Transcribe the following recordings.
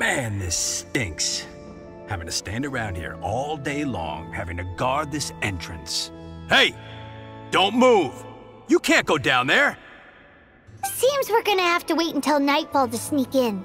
Man, this stinks. Having to stand around here all day long, having to guard this entrance. Hey! Don't move! You can't go down there! Seems we're gonna have to wait until nightfall to sneak in.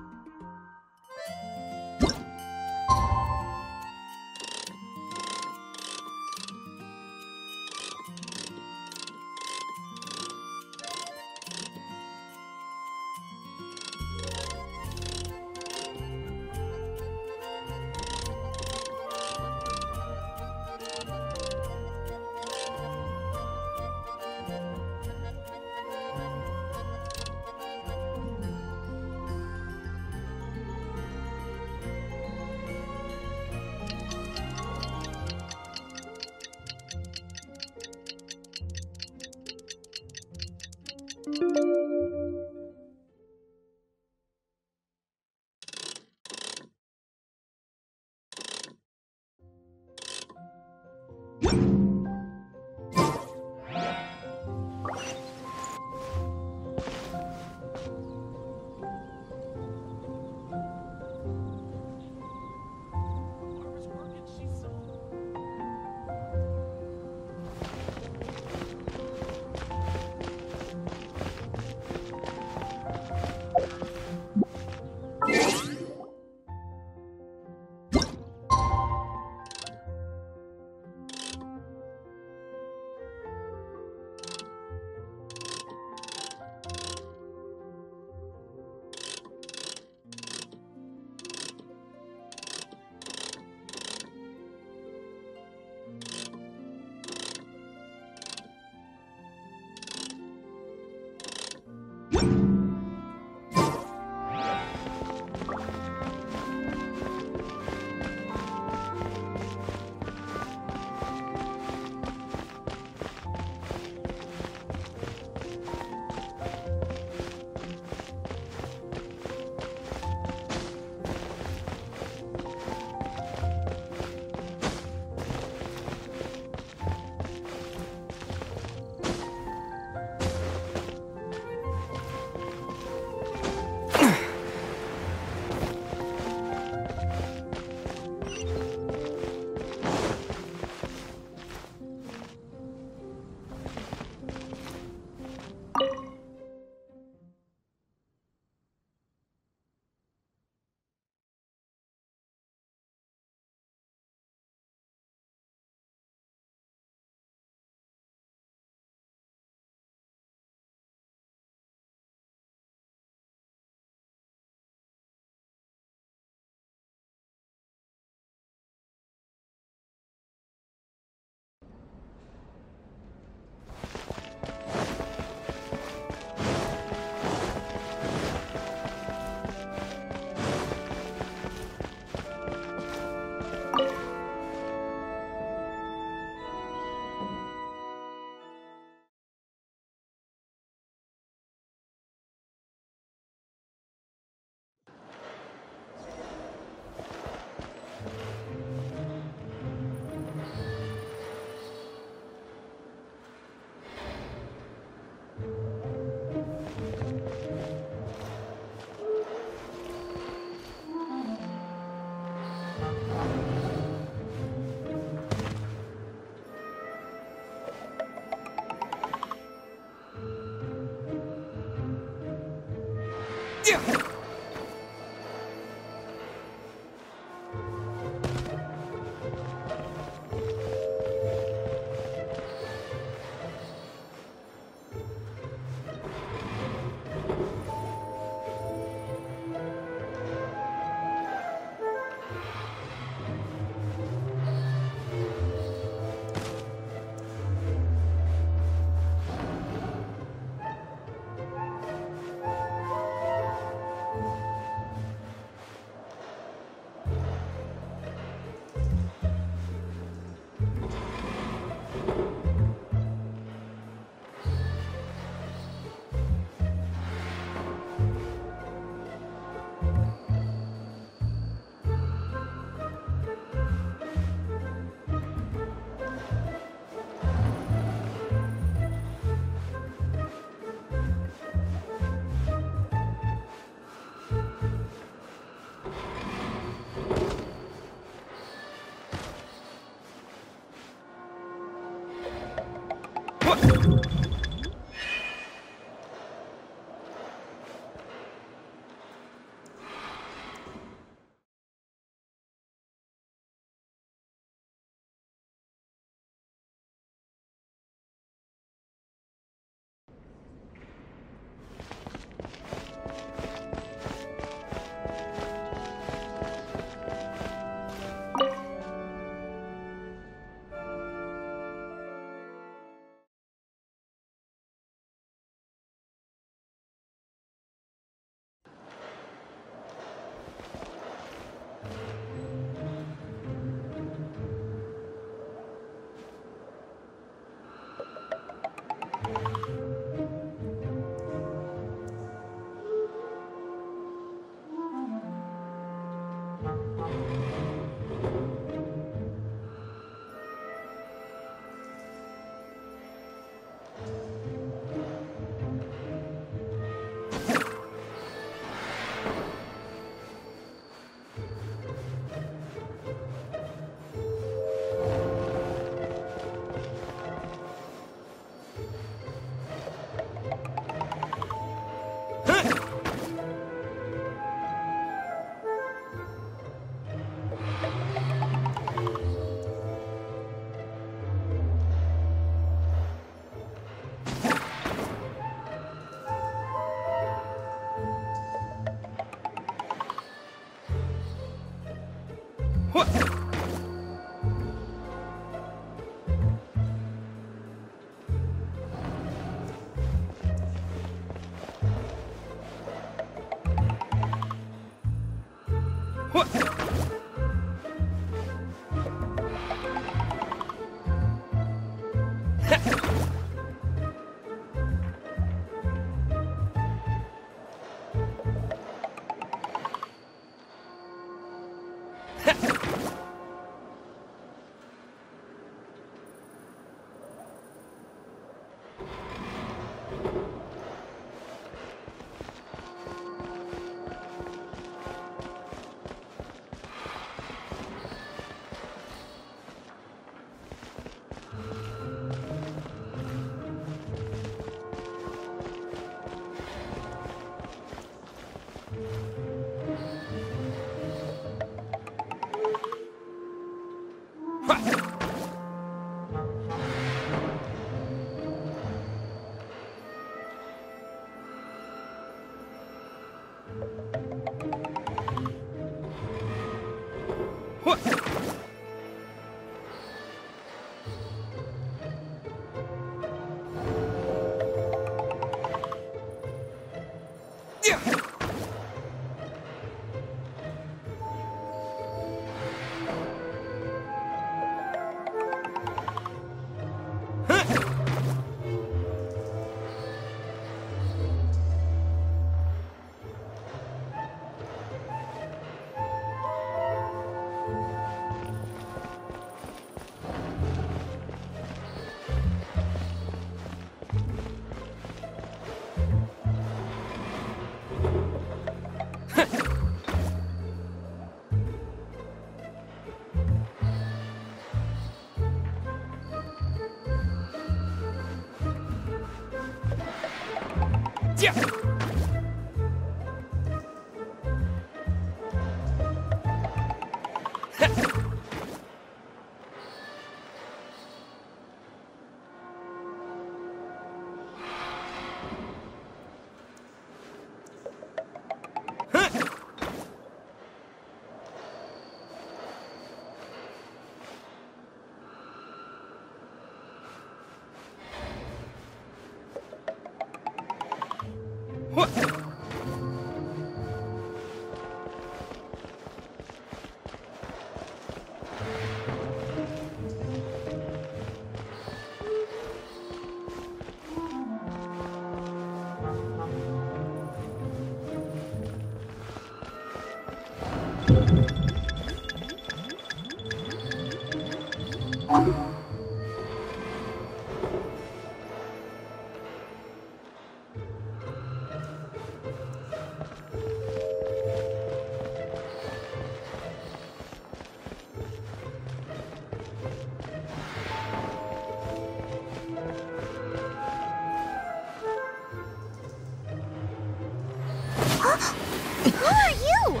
Who are you?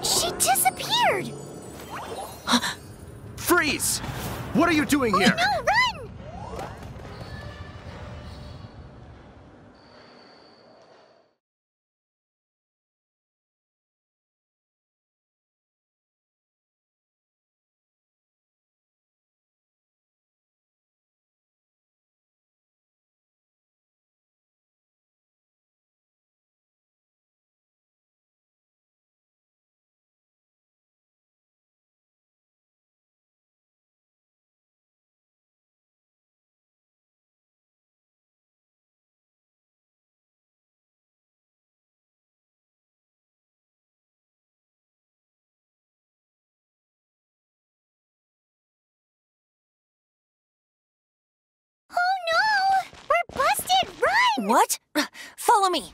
She disappeared! Freeze! What are you doing here? Oh, no, What? Follow me.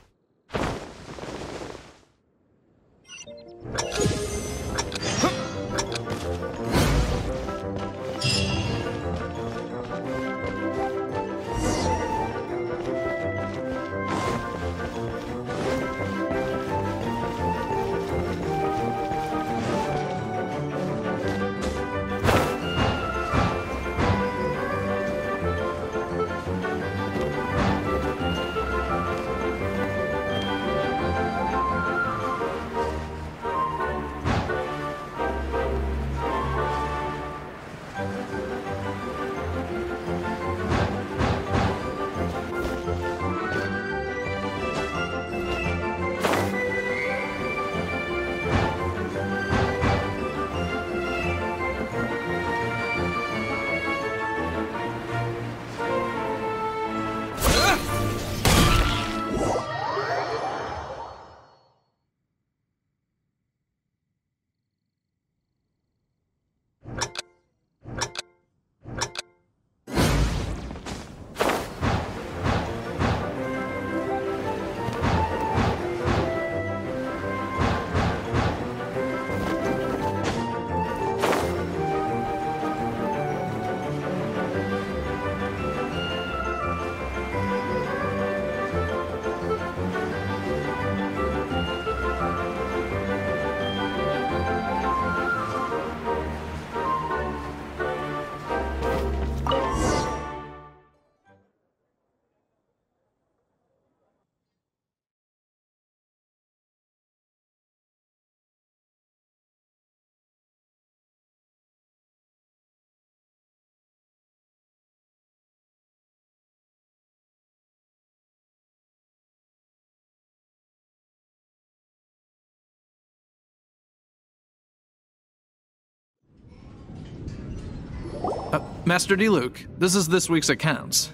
Master D-Luke, this is this week's accounts.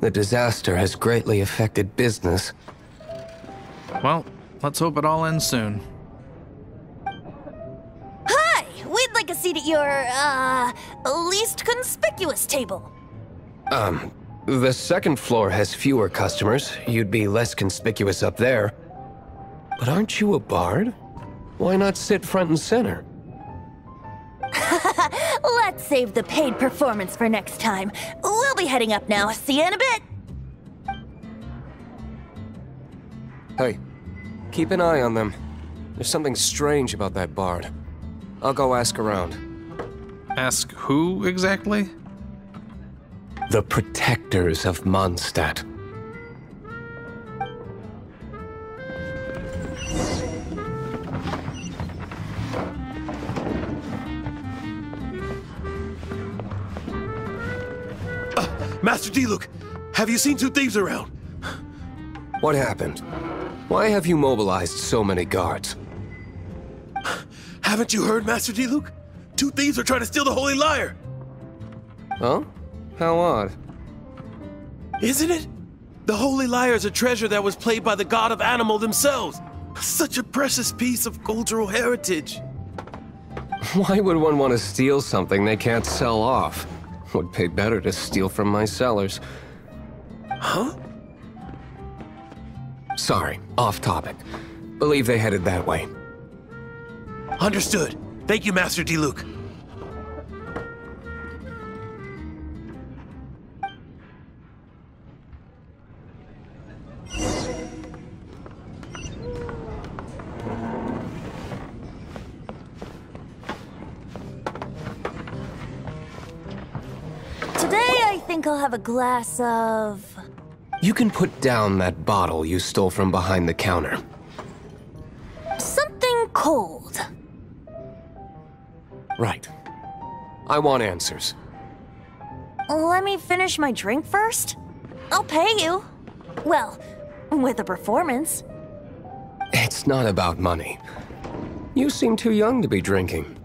The disaster has greatly affected business. Well, let's hope it all ends soon. Hi! We'd like a seat at your, least conspicuous table. The second floor has fewer customers. You'd be less conspicuous up there. But aren't you a bard? Why not sit front and center? Let's save the paid performance for next time. We'll be heading up now. See you in a bit. Hey, keep an eye on them. There's something strange about that bard. I'll go ask around. Ask who exactly? The protectors of Mondstadt. Master D-Luke, have you seen two thieves around? What happened? Why have you mobilized so many guards? Haven't you heard, Master D-Luke? Two thieves are trying to steal the Holy Lyre! Huh? How odd. Isn't it? The Holy Lyre is a treasure that was played by the god of animal themselves. Such a precious piece of cultural heritage. Why would one want to steal something they can't sell off? Would pay better to steal from my sellers. Huh? Sorry, off topic. Believe they headed that way. Understood. Thank you, Master D-Luke. I think I'll have a glass of... You can put down that bottle you stole from behind the counter. something cold. Right. I want answers. Let me finish my drink first. I'll pay you. Well, with a performance. It's not about money. You seem too young to be drinking.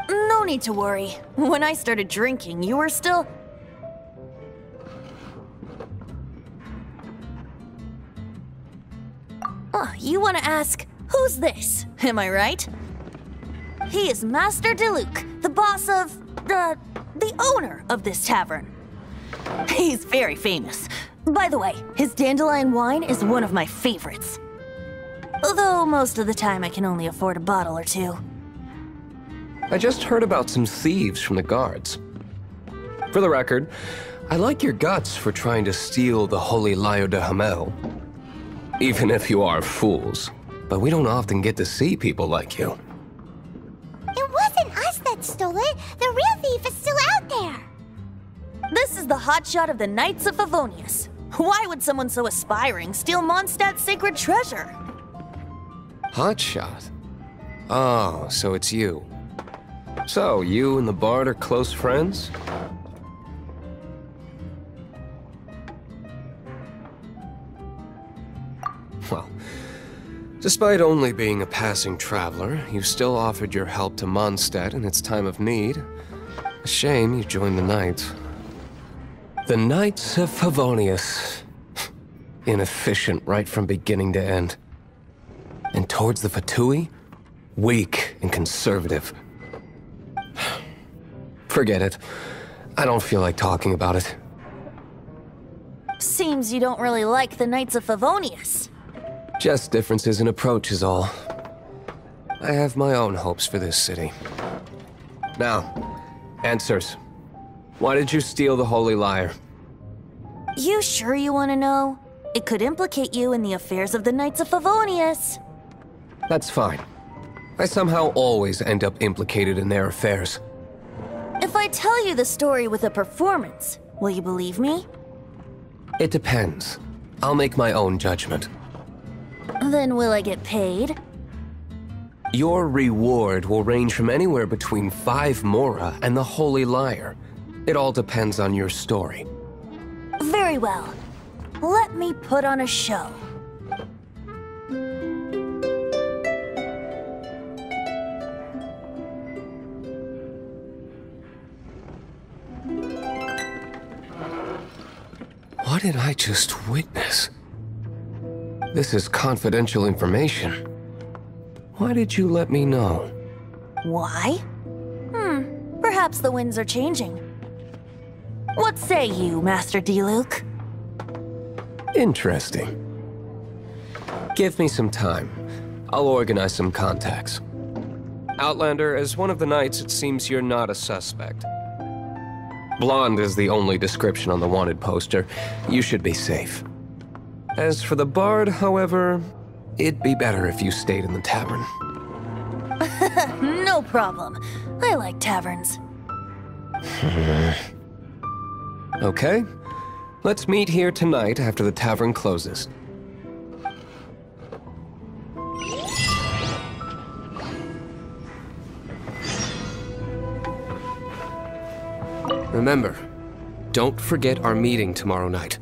No need to worry. When I started drinking, you were still... Oh, you want to ask, who's this? Am I right? He is Master D-Luke, the boss of... the owner of this tavern. He's very famous. By the way, his dandelion wine is one of my favorites. Although most of the time I can only afford a bottle or two. I just heard about some thieves from the guards. For the record, I like your guts for trying to steal the Holy Lyre de Hamel. Even if you are fools. But we don't often get to see people like you. It wasn't us that stole it. The real thief is still out there. This is the hotshot of the Knights of Favonius. Why would someone so aspiring steal Mondstadt's sacred treasure? Hotshot? Oh, so it's you. So, you and the Bard are close friends? Well, despite only being a passing traveler, you still offered your help to Mondstadt in its time of need. A shame you joined the Knights. The Knights of Favonius. Inefficient right from beginning to end. And towards the Fatui, weak and conservative. Forget it. I don't feel like talking about it. Seems you don't really like the Knights of Favonius. Just differences in approach is all. I have my own hopes for this city. Now, answers. Why did you steal the Holy Lyre? You sure you want to know? It could implicate you in the affairs of the Knights of Favonius. That's fine. I somehow always end up implicated in their affairs. If I tell you the story with a performance, will you believe me? It depends. I'll make my own judgment. Then will I get paid? Your reward will range from anywhere between 5 Mora and the Holy Lyre. It all depends on your story. Very well. Let me put on a show. What did I just witness? This is confidential information. Why did you let me know? Why? Perhaps the winds are changing. What say you, Master D-Luke? Interesting. Give me some time. I'll organize some contacts. Outlander, as one of the knights, it seems you're not a suspect. Blonde is the only description on the wanted poster. You should be safe. As for the Bard, however, it'd be better if you stayed in the tavern. No problem. I like taverns. Okay. Let's meet here tonight after the tavern closes. Remember, don't forget our meeting tomorrow night.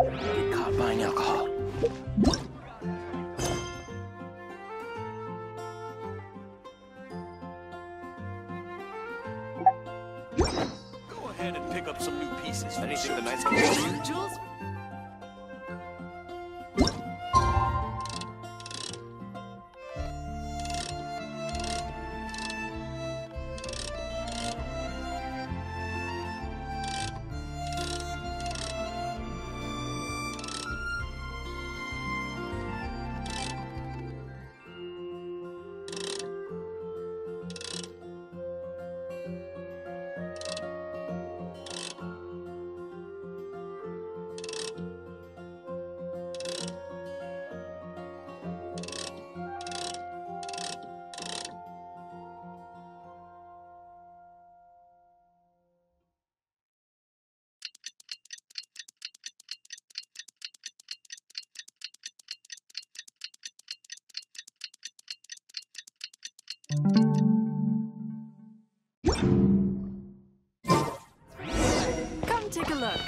Get caught buying alcohol. Go ahead and pick up some new pieces. Anything the Knights can do for you, Jules? Come take a look.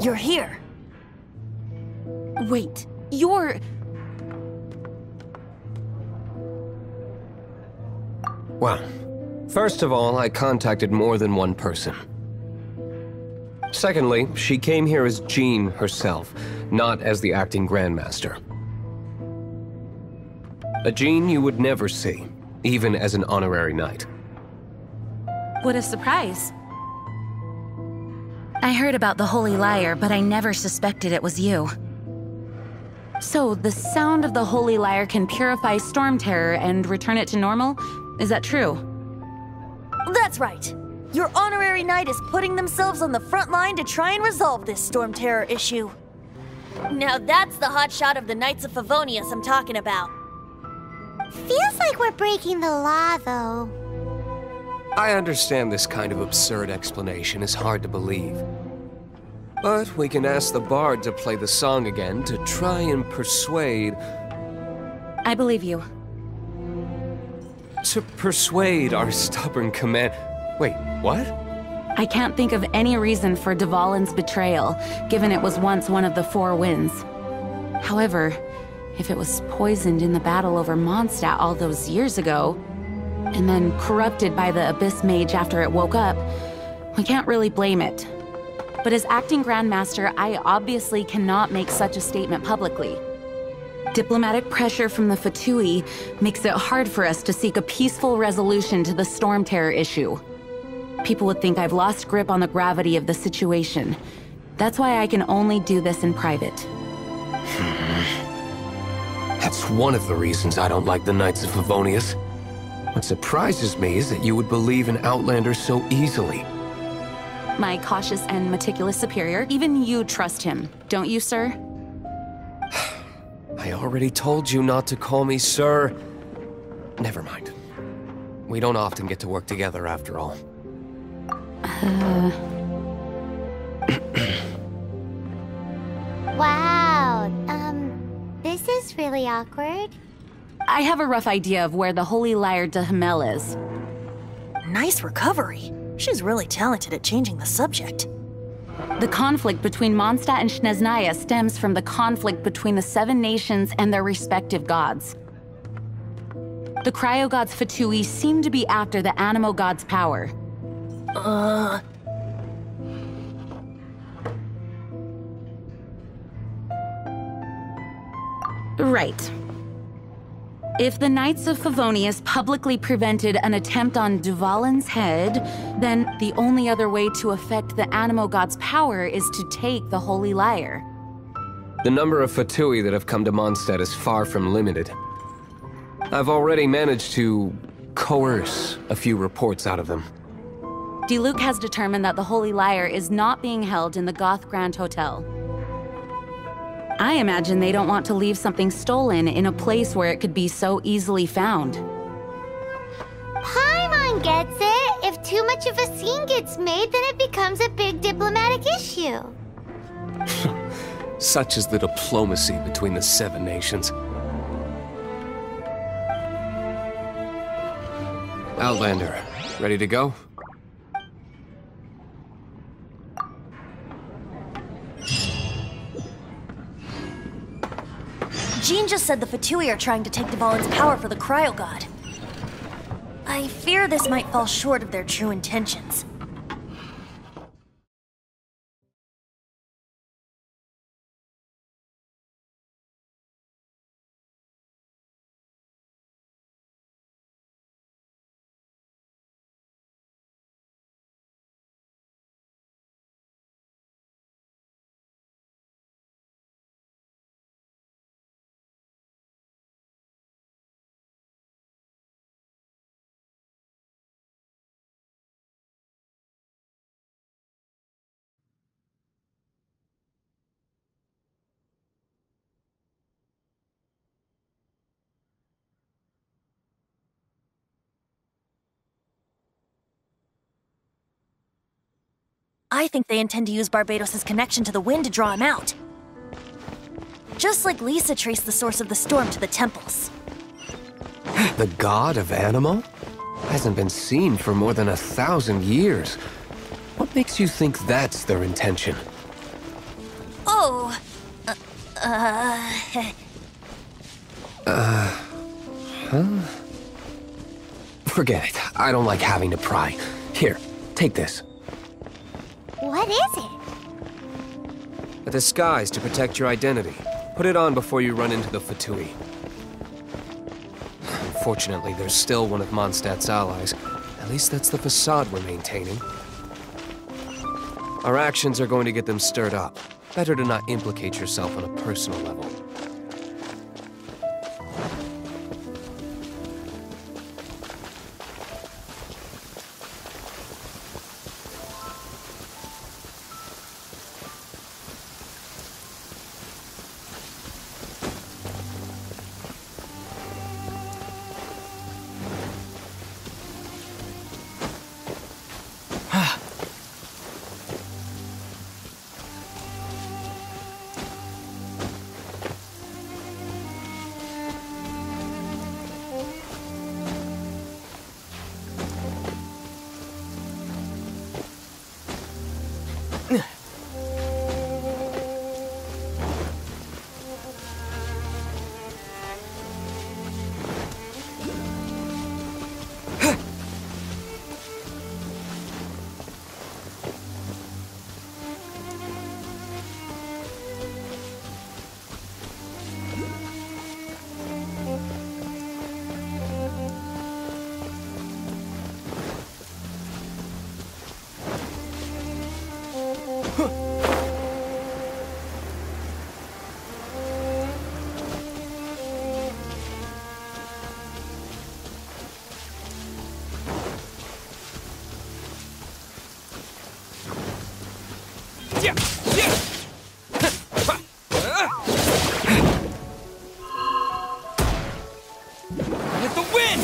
You're here. Wait, you're... Well, first of all, I contacted more than one person. Secondly, she came here as Jean herself, not as the acting Grandmaster. A Jean you would never see, even as an honorary knight. What a surprise. I heard about the Holy Lyre, but I never suspected it was you. So, the sound of the Holy Lyre can purify Storm Terror and return it to normal? Is that true? That's right. Your honorary knight is putting themselves on the front line to try and resolve this Storm Terror issue. Now that's the hotshot of the Knights of Favonius I'm talking about. Feels like we're breaking the law, though. I understand this kind of absurd explanation is hard to believe. But we can ask the bard to play the song again to try and persuade... I believe you. To persuade our stubborn command... Wait, what? I can't think of any reason for Dvalin's betrayal, given it was once one of the Four Winds. However, if it was poisoned in the battle over Mondstadt all those years ago, and then corrupted by the Abyss Mage after it woke up, we can't really blame it. But as acting Grandmaster, I obviously cannot make such a statement publicly. Diplomatic pressure from the Fatui makes it hard for us to seek a peaceful resolution to the Storm Terror issue. People would think I've lost grip on the gravity of the situation. That's why I can only do this in private. That's one of the reasons I don't like the Knights of Favonius. What surprises me is that you would believe in Outlander so easily. My cautious and meticulous superior, even you trust him, don't you, sir? I already told you not to call me sir. Never mind. We don't often get to work together after all. Wow, this is really awkward. I have a rough idea of where the Holy Lyre de Himmel is. Nice recovery. She's really talented at changing the subject. The conflict between Mondstadt and Snezhnaya stems from the conflict between the Seven Nations and their respective gods. The cryo-gods Fatui seem to be after the Animo god's power. Right. If the Knights of Favonius publicly prevented an attempt on Dvalin's head, then the only other way to affect the Animo god's power is to take the Holy Lyre. The number of Fatui that have come to Mondstadt is far from limited. I've already managed to coerce a few reports out of them. Diluc has determined that the Holy Lyre is not being held in the Goth Grand Hotel. I imagine they don't want to leave something stolen in a place where it could be so easily found. Paimon gets it. If too much of a scene gets made, then it becomes a big diplomatic issue. Such is the diplomacy between the Seven Nations. Outlander, ready to go? Jean just said the Fatui are trying to take Dvalin's power for the Cryo God. I fear this might fall short of their true intentions. I think they intend to use Barbados' connection to the wind to draw him out. Just like Lisa traced the source of the storm to the temples. The god of Animo? Hasn't been seen for more than 1,000 years. What makes you think that's their intention? Oh... Forget it. I don't like having to pry. Here, take this. What is it? A disguise to protect your identity. Put it on before you run into the Fatui. Fortunately, there's still one of Mondstadt's allies. At least that's the facade we're maintaining. Our actions are going to get them stirred up. Better to not implicate yourself on a personal level. With the wind!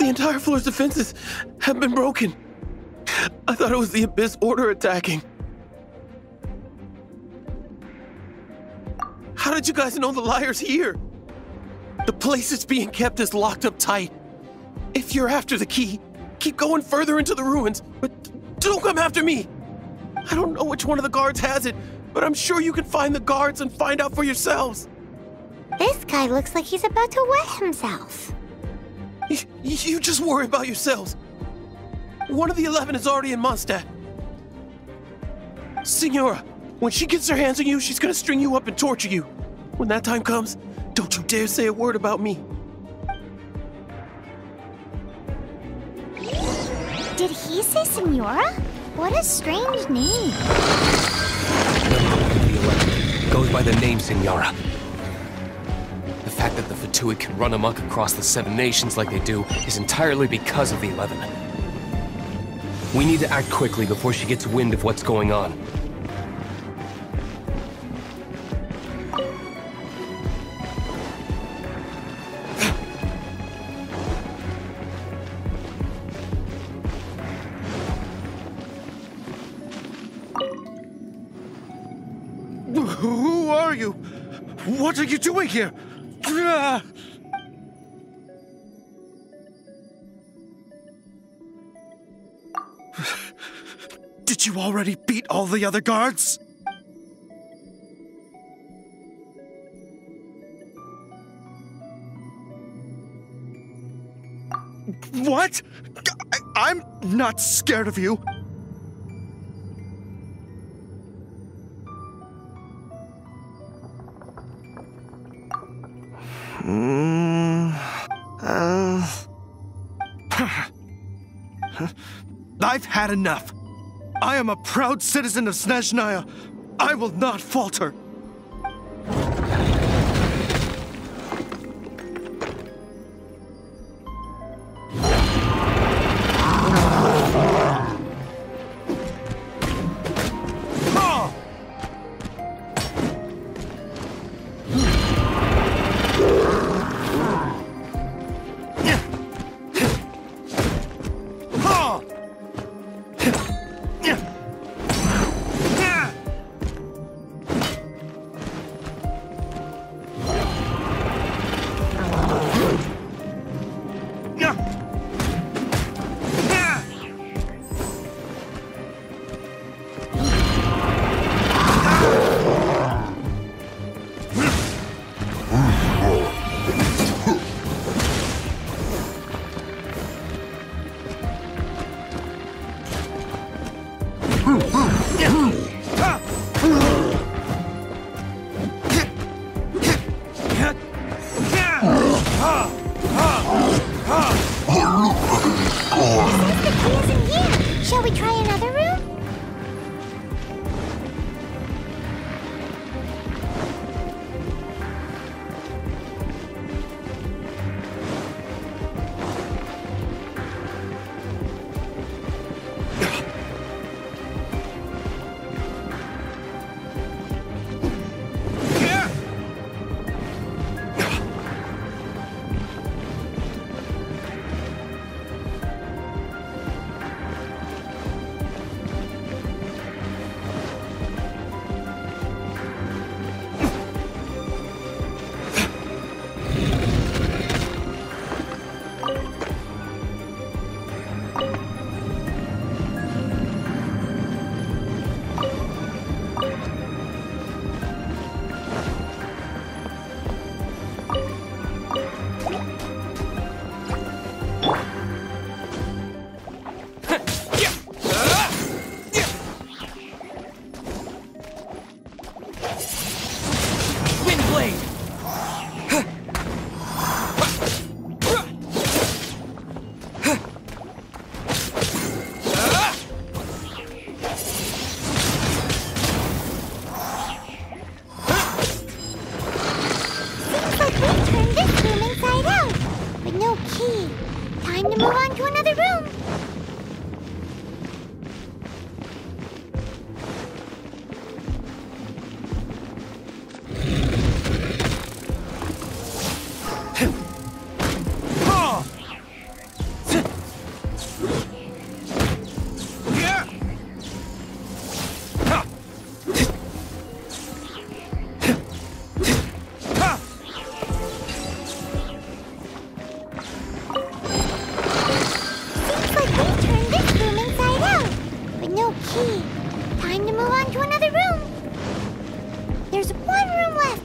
The entire floor's defenses have been broken. I thought it was the Abyss Order attacking. How did you guys know the liar's here? The place it's being kept is locked up tight. If you're after the key, keep going further into the ruins, but don't come after me. I don't know which one of the guards has it, but I'm sure you can find the guards and find out for yourselves. This guy looks like he's about to wet himself. You just worry about yourselves. One of the 11 is already in Mondstadt. Signora, when she gets her hands on you, she's gonna string you up and torture you. When that time comes, don't you dare say a word about me. Did he say Senora? What a strange name. The 11 goes by the name Signora. The fact that the Fatui can run amok across the 7 nations like they do is entirely because of the 11. We need to act quickly before she gets wind of what's going on. Who are you? What are you doing here? Did you already beat all the other guards? What? I'm not scared of you. I've had enough. I am a proud citizen of Snezhnaya. I will not falter. Shall we try another room? Time to move on to another room.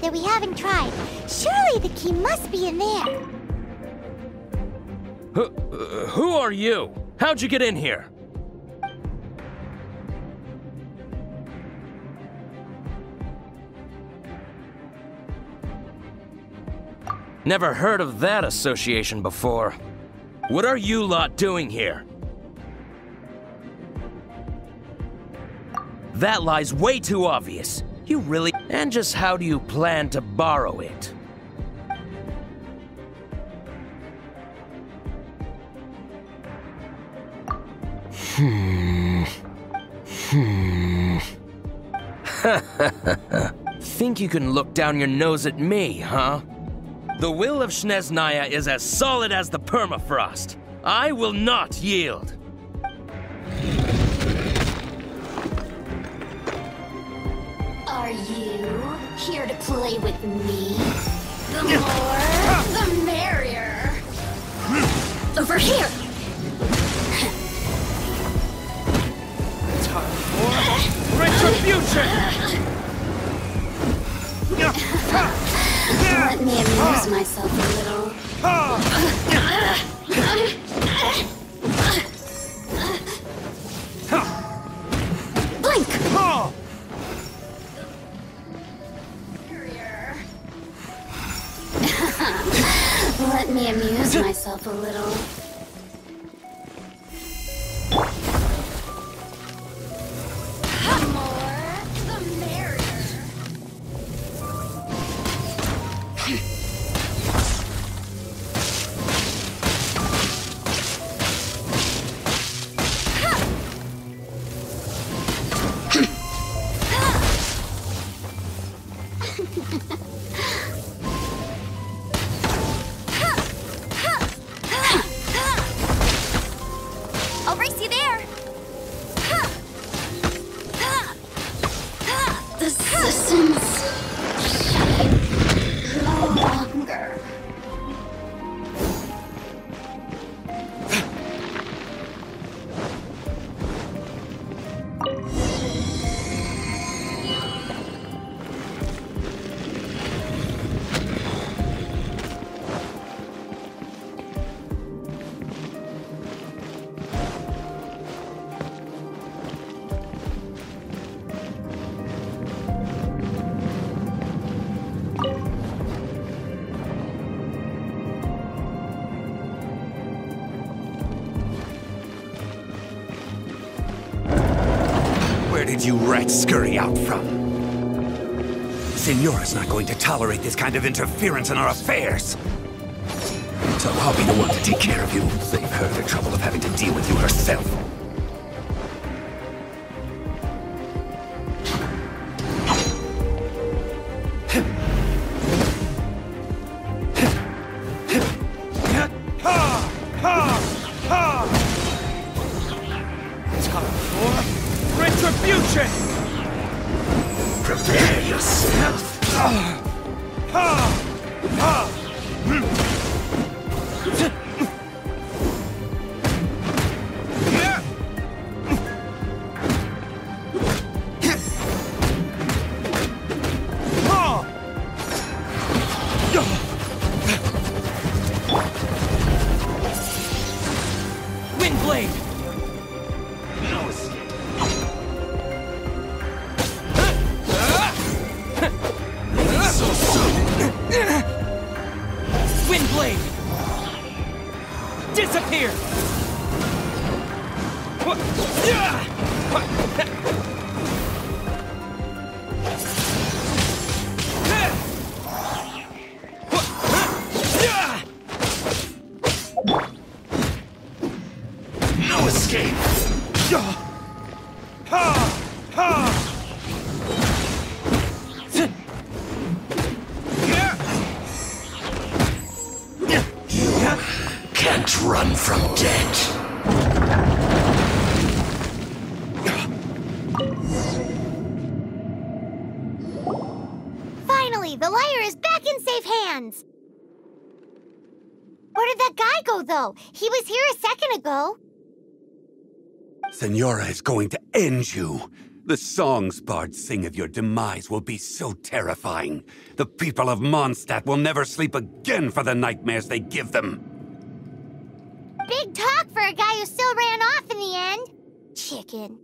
that we haven't tried. Surely the key must be in there. Who are you? How'd you get in here? Never heard of that association before. What are you lot doing here? That lie's way too obvious. You really... And just how do you plan to borrow it? Think you can look down your nose at me, huh? The will of Snezhnaya is as solid as the permafrost. I will not yield. Are you here to play with me? The more, the merrier. Over here! Time for retribution! Let me amuse myself a little. Blink! Let me amuse myself a little. The more, the merrier. I'll race you there! The systems no longer. Where did you rats scurry out from? Signora's not going to tolerate this kind of interference in our affairs. So I'll be the one to take care of you. Save her the trouble of having to deal with you herself. Retribution! Prepare yourself. Windblade! No escape. So soon. Windblade! Disappear! No escape. You can't run from death. Finally, the liar is back in safe hands. Where did that guy go, though? He was here a second ago. Signora is going to end you. The songs bards sing of your demise will be so terrifying. The people of Mondstadt will never sleep again for the nightmares they give them. Big talk for a guy who still ran off in the end. Chicken.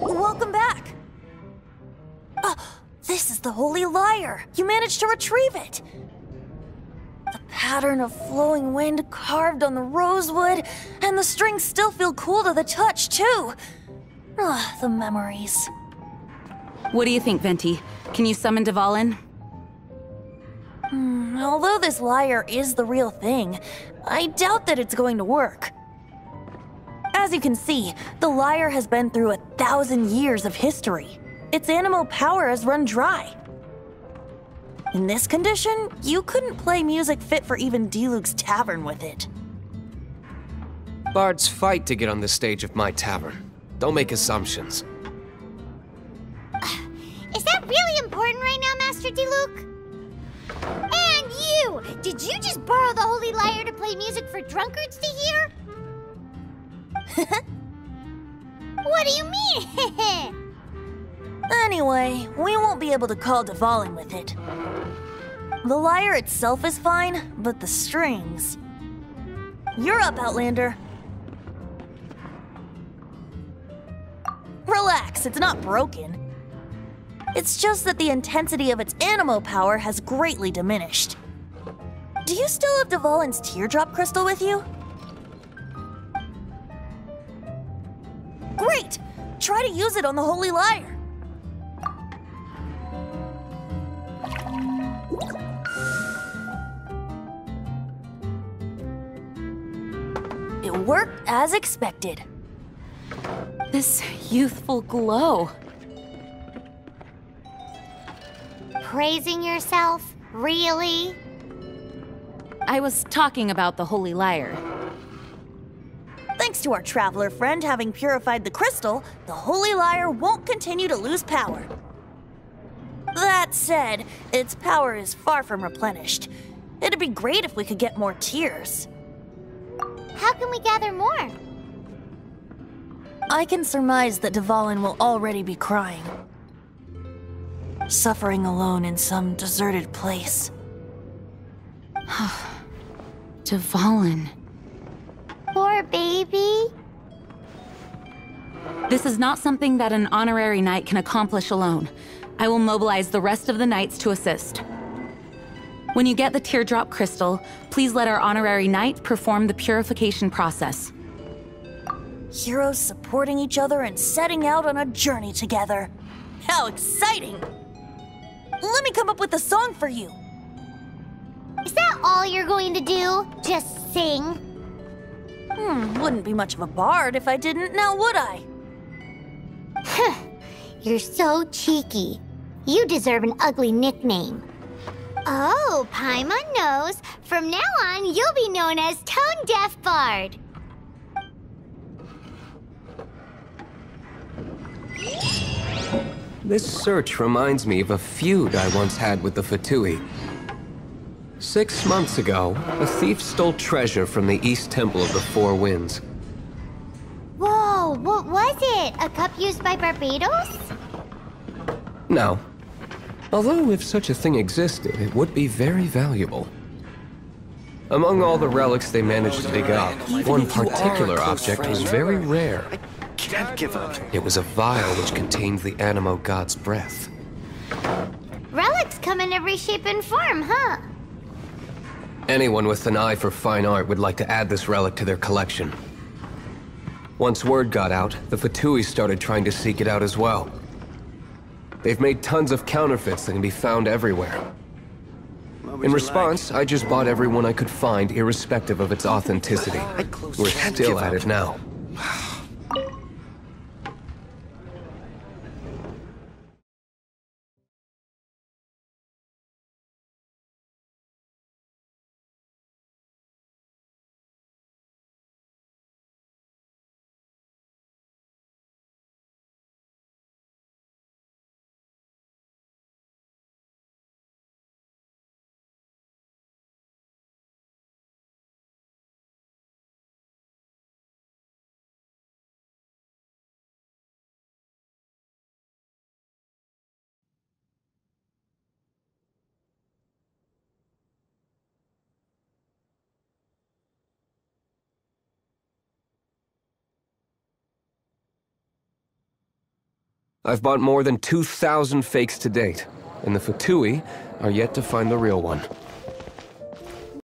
Welcome back! This is the Holy Lyre! You managed to retrieve it! The pattern of flowing wind carved on the rosewood, and the strings still feel cool to the touch, too! The memories. What do you think, Venti? Can you summon Dvalin? Although this lyre is the real thing, I doubt that it's going to work. As you can see, the lyre has been through 1,000 years of history. Its animal power has run dry. In this condition, you couldn't play music fit for even Diluc's tavern with it. Bards fight to get on the stage of my tavern. Don't make assumptions. Is that really important right now, Master Diluc? And you! Did you just borrow the Holy Lyre to play music for drunkards to hear? What do you mean? Anyway, we won't be able to call Dvalin with it. The lyre itself is fine, but the strings... You're up, Outlander. Relax, it's not broken. It's just that the intensity of its animo power has greatly diminished. Do you still have Dvalin's teardrop crystal with you? Great! Try to use it on the Holy Lyre. It worked as expected. This youthful glow. Praising yourself? Really? I was talking about the Holy Lyre. Thanks to our traveler friend having purified the crystal, the Holy Lyre won't continue to lose power. That said, its power is far from replenished. It'd be great if we could get more tears. How can we gather more? I can surmise that Dvalin will already be crying. Suffering alone in some deserted place. Dvalin. Poor baby. This is not something that an honorary knight can accomplish alone. I will mobilize the rest of the knights to assist. When you get the teardrop crystal, please let our honorary knight perform the purification process. Heroes supporting each other and setting out on a journey together. How exciting! Let me come up with a song for you. Is that all you're going to do? Just sing? Wouldn't be much of a bard if I didn't, now would I? You're so cheeky. You deserve an ugly nickname. Oh, Paimon knows. From now on, you'll be known as Tone Deaf Bard. This search reminds me of a feud I once had with the Fatui. 6 months ago, a thief stole treasure from the East Temple of the Four Winds. Whoa, what was it? A cup used by Barbados? No. Although if such a thing existed, it would be very valuable. Among all the relics they managed to dig up, one particular object was very rare. Can't give up. It was a vial which contained the Animo god's breath. Relics come in every shape and form, huh? Anyone with an eye for fine art would like to add this relic to their collection. Once word got out, the Fatui started trying to seek it out as well. They've made tons of counterfeits that can be found everywhere. In response, I just bought every one I could find, irrespective of its authenticity. We're still at it now. I've bought more than 2,000 fakes to date, and the Fatui are yet to find the real one.